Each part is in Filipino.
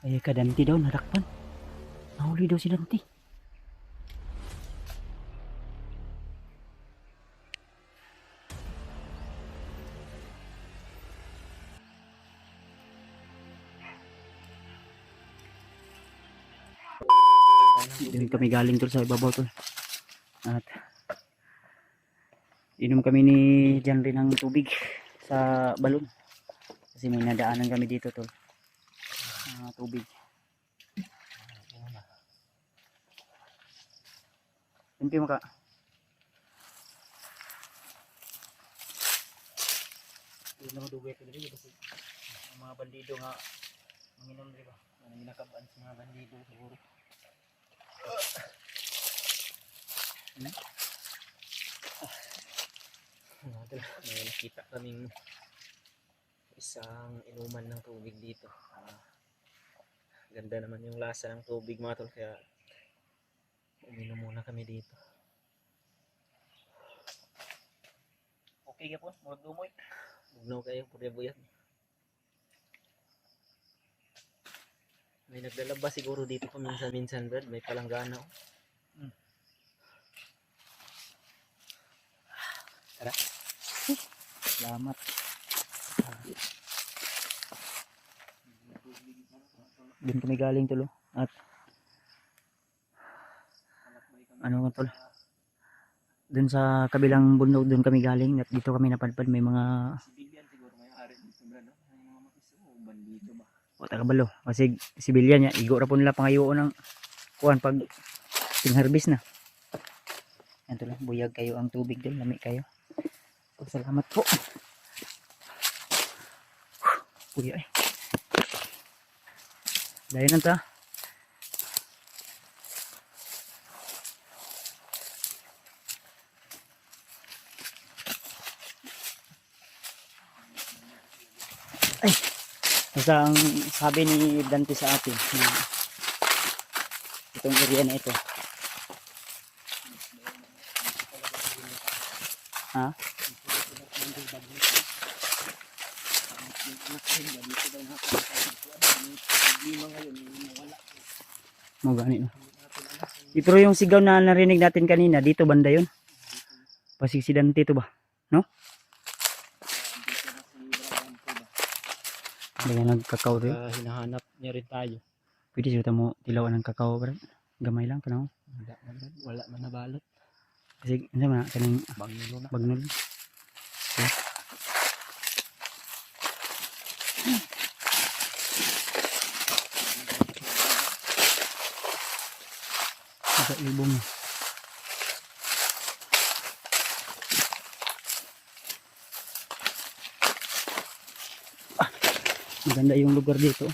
Ay, kadanti daw, narakpan. Nahuli daw si Dante. Doon kami galing tol sa ibabaw tol. At inom kami ni Janry ng tubig sa balon. Kasi may nadaanan kami dito tol. Tubig. Hindi maka. Hindi na madugay ko dito kasi ang mga bandido nga manginom di ba? Ang ginakabaan sa mga bandido siguro. May nakita kaming isang inuman ng tubig dito. Ganda naman yung lasa ng tubig mga tol, kaya uminom muna kami dito. Okay ka po, murag dumoy. Bugnaw kayo, purya buyat. May naglalaba siguro dito paminsan-minsan, Brad. May palanggana. Tara. Salamat. Doon kami galing tulo. At ano nga tol? Doon sa kabilang bundok doon kami galing. At dito kami napadpad. May mga Sibilyan siguro may ari dito, Brad. May mga makiso o bandito ba? o tagabalo. Kasi sibilyan niya. Igo na po nila pangayoon ng kuhan pag tingharbis na. Yan tulo. Buyag kayo ang tubig doon. Lami kayo. Salamat po. Kuya eh. Dahil nanta. Ay. Basta ang sabi ni Dante sa atin na itong area na ito. Ha? Mo gani no. Pero yung sigaw na narinig natin kanina dito banda yun. Pasigsidante to ba? No? Dengan nagkakaw rin. Hinahanap niya rin tayo. Pwede sila mo tilawan ng kakao bro. Gamay lang tanaw. Wala man nabalot. Kasi ano man kaning Bagnulo na. bagnol. Okay. Sa ilbong. Maganda yung lugar dito.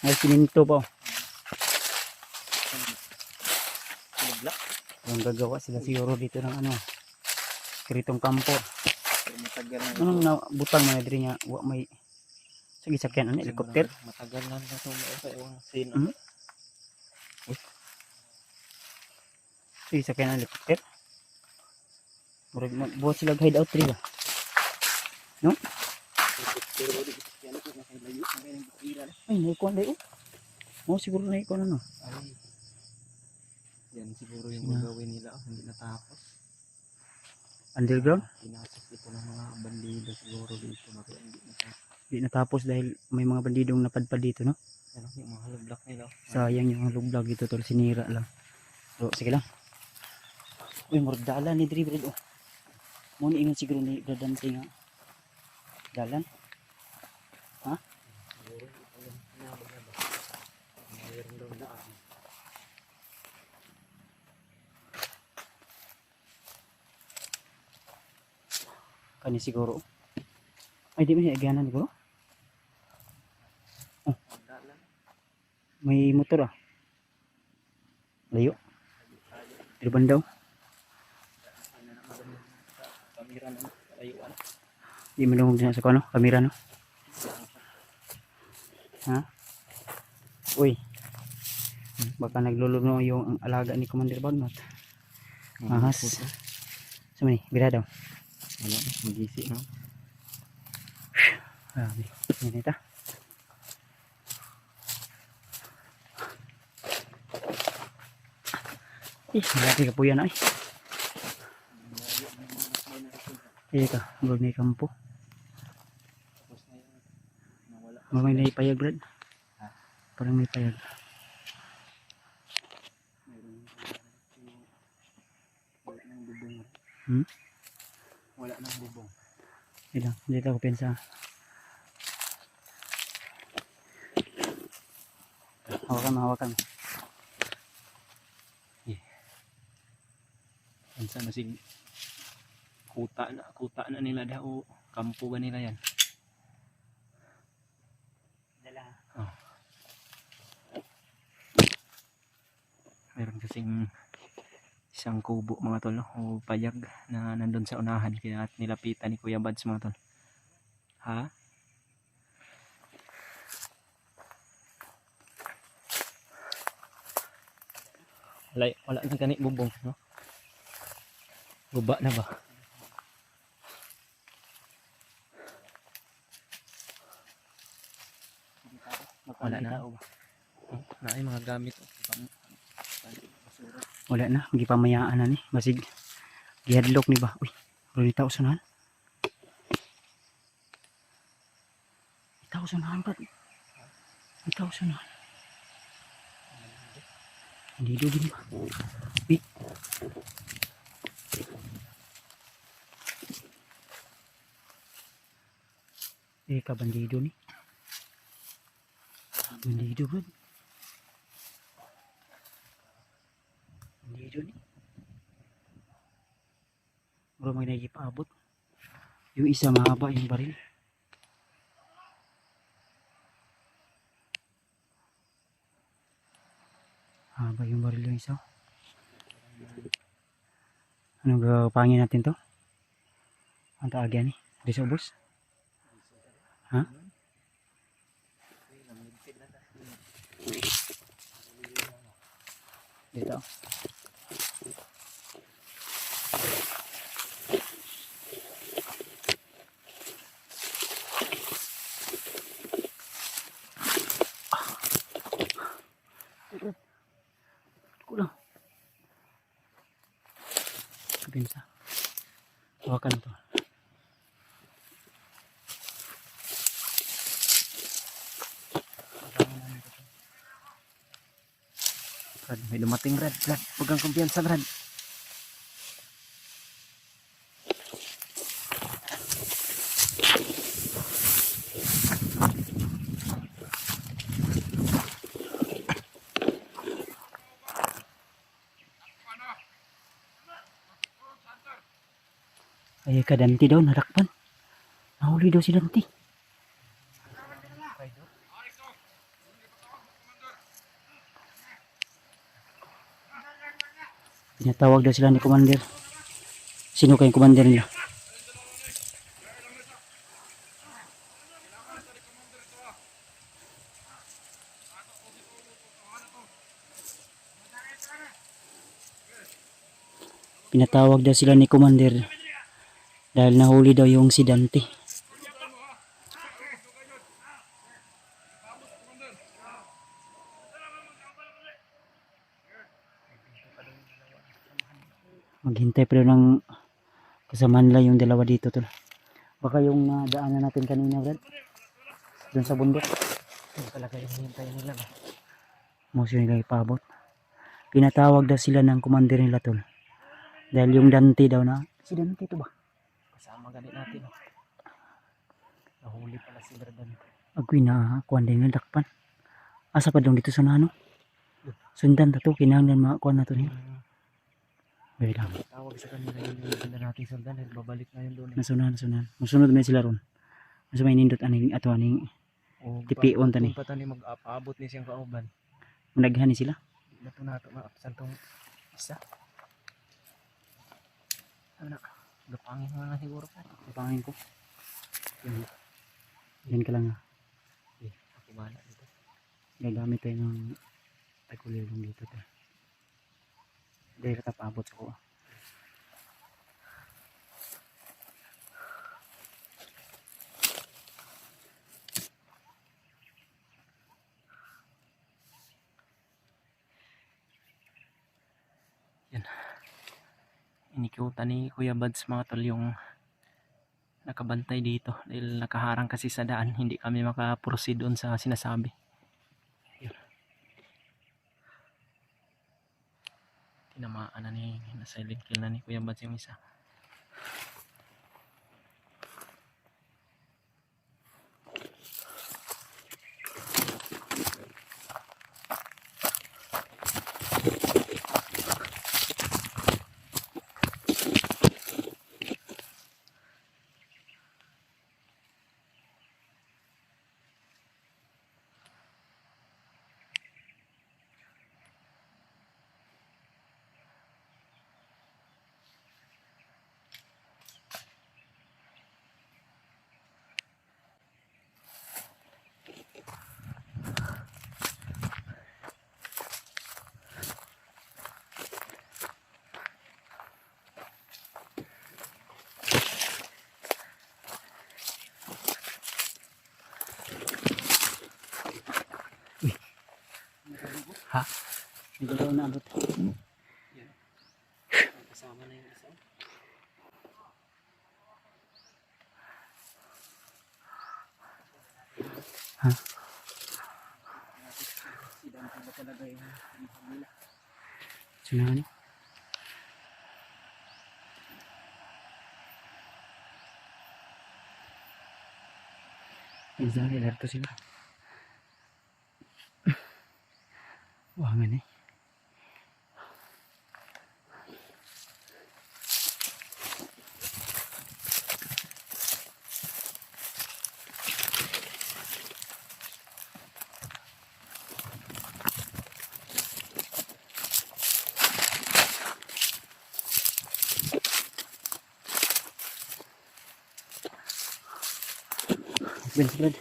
Ay siminto pa. Yung gagawa sila siguro dito ng ano. Kritong kampo. Matagal na. Anong nabutang na diri nga wa may sige sakyan ano helicopter. Matagal na na ito sa yung scene. Sige sakyan ang helicopter. Murag magbuhat sila hideout diri ba? No? Ay, naikuan dayo. Oh, siguro naikuan ano. Ay, yan siguro yung gagawin nila. Hindi natapos. Underground? Pinasok ito ng mga bandido siguro dito. Kaya hindi natapos. Di natapos dahil may mga bandidong napadpad dito, no? Ano, yung mga haloblak nila. Sayang yung luglag dito tol, sinira lang. So, sige lang. Uy, murag dalan ni Dri, oh. Mo ni ingon siguro ni Dante nga. Dalan? Ha? Siguro ito yung hinabag na ba? Mayroon daw daan. Kani siguro. Ay, di ba siya aganan siguro? Oh, Dalan. may motor ah. Layo. Dirban daw. Kamera na layuan. Di malungog na sa kano, kamera no. Ha? Uy. Baka nagluluno yung alaga ni Commander Bagnot. Ahas. Sumani, bira daw. Ano, magisi no? Grabe. Yan ito. Malaki ka po yan ay. Ika, huwag may kampo. Tapos na yun. Nawala. Huwag may payag, Brad. Ha? Parang may payag. Wala nang bubong. Hmm? Wala nang bubong. Ito, dito ako pensa. Hawakan mo. Minsan masig kuta na nila daw, kampo ba nila yan? Dala. Oh. Meron kasing isang kubo mga tol, no? O payag na nandun sa unahan, kaya nilapitan ni Kuya Bads mga tol. Ha? Wala na gani bubong, no? Guba na ba? Wala na. Na ay mga gamit. Wala na, hindi pa mayaan na ni. Basig, gihadlok ni ba? Uy, rin tao sunahan. Tao sunahan ba? Tao sunahan. Hindi do din ba? Uy. Bandido ni. Bandido bro. Bandido ni. Bro, may nagipaabot. Yung isa mahaba yung baril. Haba yung baril yung isa. Anong gagawin natin to? Ang taagyan eh. Disobos? Ha? Dito. Kulang. Kabinsa. Hawakan to. Brad, may dumating Brad. Brad, huwag kang kumpiyansa Brad. Ay, kadanti daw, narakpan. Nahuli daw si Danti. Pinatawag daw sila ni Commander. Sino kayong Commander nila? Pinatawag daw sila ni Commander dahil nahuli daw yung si Dante. Maghintay pa daw ng kasama nila yung dalawa dito tol. Baka yung daanan natin kanina Brad. Doon sa bundok. Yung talaga yung hintay nila ba? Moso nila ipabot. Pinatawag daw sila ng Commander nila tol. Dahil yung Dante daw na. Si Dante ito ba? Kasama ganit natin. Oh. Nahuli pala si Bradan. Agoy na kuwan din nga dakpan. Asa pa daw dito sa nano? Sundan to kinahanglan makakuan nato niya. Very lang. Tawag sa kanila yung ganda natin sundan. Babalik na yun doon. Nasunan. Musunod may sila ron. Mas may nindot aning ato aning tipion tani. Kung pa tani mag-aabot ni siyang kauban. Managhan ni sila. Nato nato maapsan tong isa. Ano na? Gapangin mo na siguro pa. Gapangin ko. Yan ka lang ha. Pakimala dito. Gagamit tayo ng tagulilong dito tayo. Dahil tapabot sa kuha. Inikutan ni Kuya Bads mga tol yung nakabantay dito dahil nakaharang kasi sa daan, hindi kami makaproceed doon sa sinasabi. Yun. Tinamaan na ni, na-silent kill na ni Kuya Bads yung isa. Ha? Hindi ko daw naabot. Kasama na yung isa. Ha? Sinahan? Minsan, ilarto sila. Wangan eh. Bench Brad.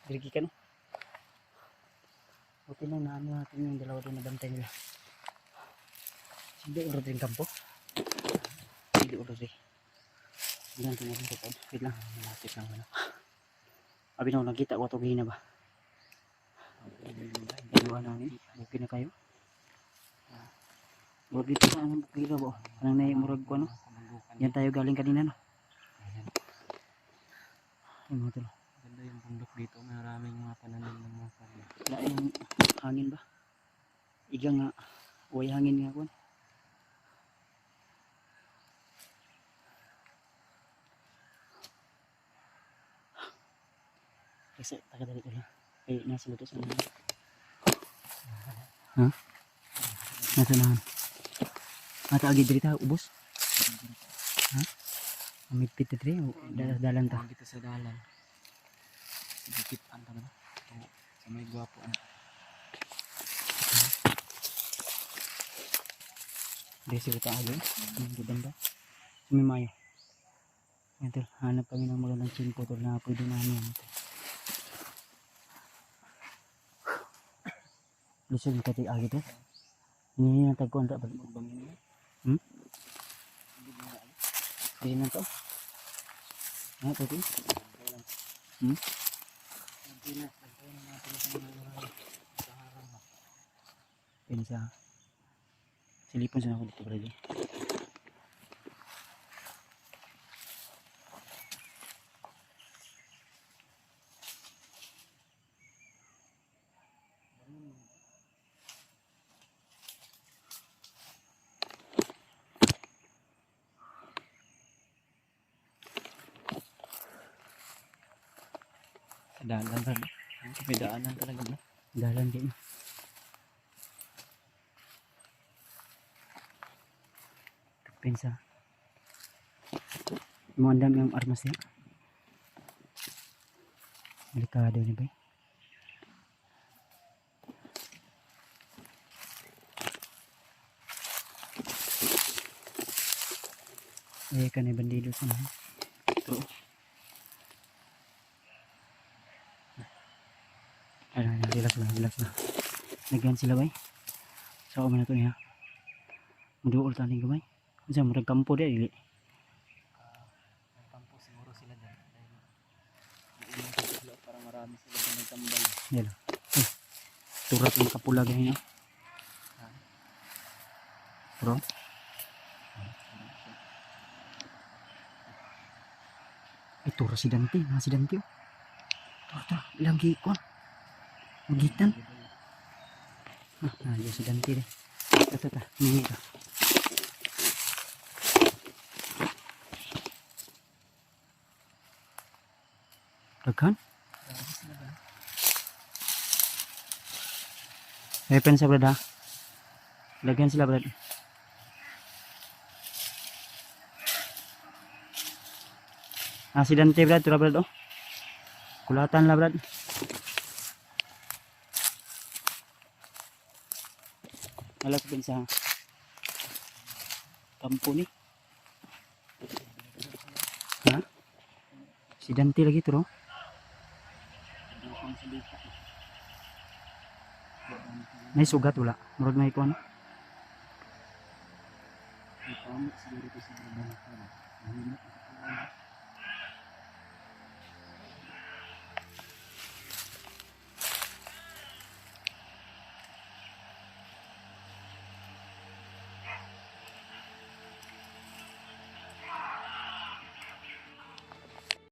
Dirigi ka no? Buti lang na ano natin yung dalawa doon na bantay nila. Hindi ulo din kampo. Hindi ulo din. Hindi natin natin kapag. Wait lang. Malapit lang ano. Abi na nakita ko ito gihina ba? Dalawa na ni. Buki na kayo. Bro dito sa anong bukila ba? Anong naimurag ko ano? Yan tayo galing kanina no? Ay mga tolo. Ganda yung bundok dito, maraming mga pananim ng mga karne. Wala yung hangin ba? Iga nga. Uway hangin nga ko. Kasi taga-dali ko lang. Eh, nasa luto sa nahan. Ha? Nasa nahan. Mata agi diri ta ubos. Ha? Amigpit diri dalan ta. Dito sa dalan. Dikit anta ba? Oo, sa may gwapo ano. Diri si ta agi. Ganda. Sumimayo. Ito, hanap kami ng magandang chimpo tol na pwede namin. Lusog kati agi to. Ini yang tagkuan tak Magbangin na. Di na to. Ah, pwede. Pinsa. Silipon sa ako dito pala. Dalan rin. May daanan talaga no? Dalan din. Pinsa. Mga dami ang armas niya. Delikado ni bay. Eh kanay bandido sa mga. Ito. Relax na. Nagyan sila bay. Sa umin na to niya. Muduol taning gamay. Kasi murag kampo dia dili. May kampo siguro sila dyan. Dahil sila para marami Marami sila dyan nagtambay. Yan. Eh, turat yung kapula ganyan. Bro. Ito si Dante. Nga si Dante. Ito. Lagi ko. Magitan. Yan si Dante. Ito. Ini ito. Daghan. Weapon sa brad ha. Lagyan sila brad. Si Dante brad. Tura brad oh. Kulatan lah brad. Alas din sa kampo ni. Ha? Si Dante lagi turo. May sugat wala. Murag may kuan.